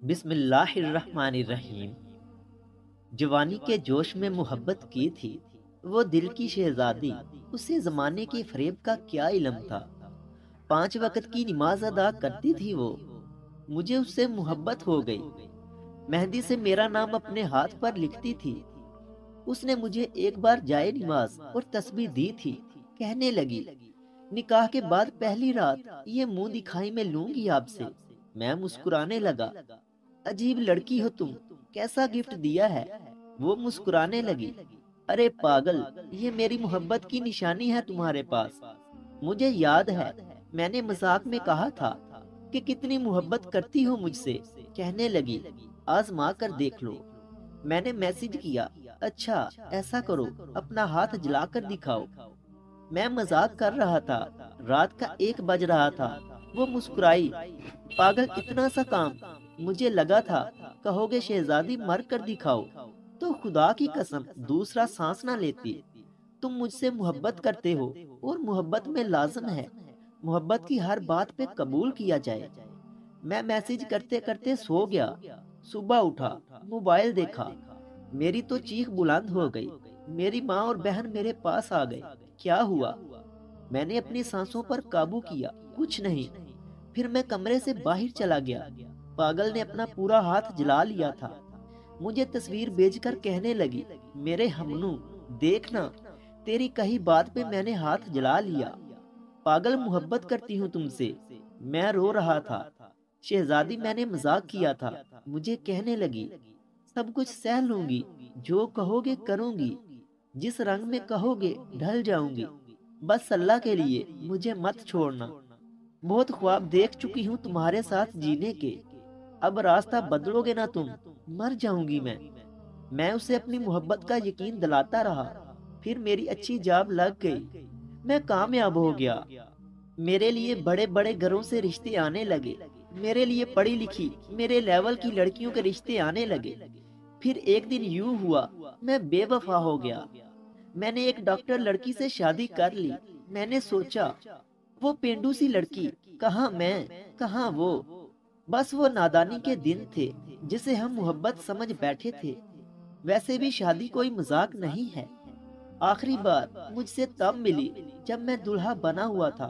بسم اللہ الرحمن الرحیم۔ جوانی کے جوش میں محبت کی تھی وہ دل کی شہزادی، اسے زمانے کے فریب کا کیا علم تھا۔ 5 وقت کی نماز ادا کرتی تھی وہ، مجھے اس سے محبت ہو گئی۔ مہندی سے میرا نام اپنے ہاتھ پر لکھتی تھی، اس نے مجھے ایک بار جائے نماز اور تسبیح دی تھی۔ کہنے لگی، نکاح کے بعد پہلی رات یہ منہ دکھائی میں لوں گی آپ سے۔ میں مسکرانے لگا، عجیب لڑکی ہو تم، کیسا گفٹ دیا ہے؟ وہ مسکرانے لگی، ارے پاگل، یہ میری محبت کی نشانی ہے تمہارے پاس۔ مجھے یاد ہے میں نے مذاق میں کہا تھا کہ کتنی محبت کرتی ہو مجھ سے۔ کہنے لگی، آزما کر دیکھ لو۔ میں نے میسج کیا، اچھا ایسا کرو اپنا ہاتھ جلا کر دکھاؤ۔ میں مذاق کر رہا تھا، رات کا 1 بج رہا تھا۔ وہ مسکرائی، پاگل اتنا سا کام؟ مجھے لگا تھا کہو گے شہزادی مر کر دکھاؤ، تو خدا کی قسم دوسرا سانس نہ لیتی۔ تم مجھ سے محبت کرتے ہو اور محبت میں لازم ہے محبت کی ہر بات پہ قبول کیا جائے۔ میں میسج کرتے کرتے سو گیا۔ صبح اٹھا، موبائل دیکھا، میری تو چیخ بلند ہو گئی۔ میری ماں اور بہن میرے پاس آ گئے۔ کیا ہوا؟ میں نے اپنی سانسوں پر قابو کیا، کچھ نہیں۔ پھر میں کمرے سے باہر چلا گیا۔ پاگل نے اپنا پورا ہاتھ جلا لیا تھا۔ مجھے تصویر بھیج کر کہنے لگی، میرے ہمنو دیکھنا، تیری کہی بات پہ میں نے ہاتھ جلا لیا۔ پاگل محبت کرتی ہوں تم سے۔ میں رو رہا تھا، شہزادی میں نے مذاق کیا تھا۔ مجھے کہنے لگی، سب کچھ سہ لوں گی، جو کہو گے کروں گی، جس رنگ میں کہو گے ڈھل جاؤں گی، بس اللہ کے لیے مجھے مت چھوڑنا۔ بہت خواب دیکھ چکی ہوں تمہارے ساتھ جینے کے، اب راستہ بدلو گے نہ تم، مر جاؤں گی میں۔ میں اسے اپنی محبت کا یقین دلاتا رہا۔ پھر میری اچھی جاب لگ گئی، میں کامیاب ہو گیا۔ میرے لیے بڑے بڑے گھروں سے رشتے آنے لگے، میرے لیے پڑھی لکھی میرے لیول کی لڑکیوں کے رشتے آنے لگے۔ پھر ایک دن یوں ہوا، میں بے وفا ہو گیا۔ میں نے ایک ڈاکٹر لڑکی سے شادی کر لی۔ میں نے سوچا، وہ پینڈو سی لڑکی، کہاں میں کہاں وہ، بس وہ نادانی کے دن تھے جسے ہم محبت سمجھ بیٹھے تھے۔ ویسے بھی شادی کوئی مذاق نہیں ہے۔ آخری بار مجھ سے تب ملی جب میں دلہا بنا ہوا تھا۔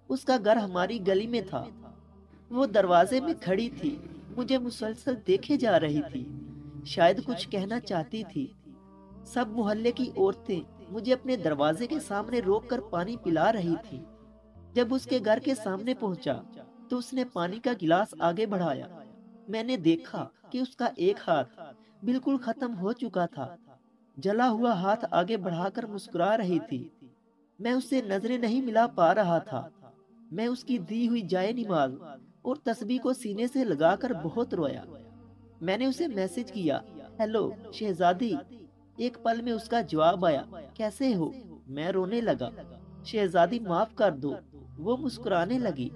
اس کا گھر ہماری گلی میں تھا۔ وہ دروازے میں کھڑی تھی، مجھے مسلسل دیکھے جا رہی تھی، شاید کچھ کہنا چاہتی تھی۔ سب محلے کی عورتیں مجھے اپنے دروازے کے سامنے روک کر پانی پلا رہی تھی۔ جب اس کے گھر کے سامنے پہنچا تو اس نے پانی کا گلاس آگے بڑھایا۔ میں نے دیکھا کہ اس کا ایک ہاتھ بالکل ختم ہو چکا تھا۔ جلا ہوا ہاتھ آگے بڑھا کر مسکرا رہی تھی۔ میں اس سے نظریں نہیں ملا پا رہا تھا۔ میں اس کی دی ہوئی جائے نماز اور تسبیح کو سینے سے لگا کر بہت رویا۔ میں نے اسے میسج کیا، ہیلو شہزادی۔ ایک پل میں اس کا جواب آیا، کیسے ہو؟ میں رونے لگا، شہزادی معاف کر دو۔ وہ مسکرانے لگی،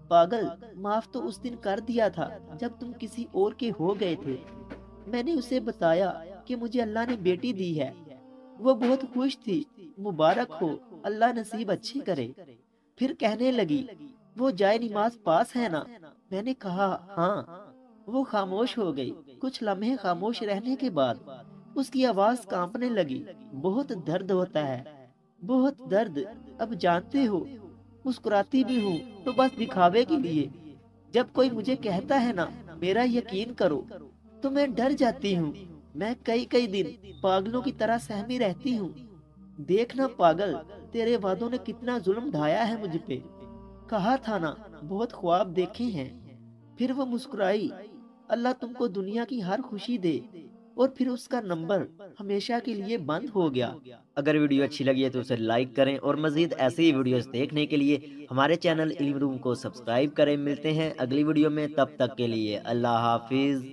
پاگل، معاف تو اس دن کر دیا تھا جب تم کسی اور کے ہو گئے تھے۔ میں نے اسے بتایا کہ مجھے اللہ نے بیٹی دی ہے۔ وہ بہت خوش تھی، مبارک ہو، اللہ نصیب اچھے کرے۔ پھر کہنے لگی، وہ جائے نماز پاس ہے نا؟ میں نے کہا ہاں۔ وہ خاموش ہو گئی۔ کچھ لمحے خاموش رہنے کے بعد اس کی آواز کانپنے لگی، بہت درد ہوتا ہے، بہت درد، اب جانتے ہو۔ مسکراتی بھی ہوں تو بس دکھاوے کے لیے۔ جب کوئی مجھے کہتا ہے نا میرا یقین کرو، تو میں ڈر جاتی ہوں۔ میں کئی دن پاگلوں کی طرح سہمی رہتی ہوں۔ دیکھنا پاگل، تیرے وعدوں نے کتنا ظلم ڈھایا ہے مجھ پہ۔ کہا تھا نا بہت خواب دیکھے ہیں۔ پھر وہ مسکرائی، اللہ تم کو دنیا کی ہر خوشی دے۔ اور پھر اس کا نمبر ہمیشہ کے لیے بند ہو گیا۔ اگر ویڈیو اچھی لگی ہے تو اسے لائک کریں اور مزید ایسے ہی ویڈیوز دیکھنے کے لیے ہمارے چینل علم روم کو سبسکرائب کریں۔ ملتے ہیں اگلی ویڈیو میں، تب تک کے لیے اللہ حافظ۔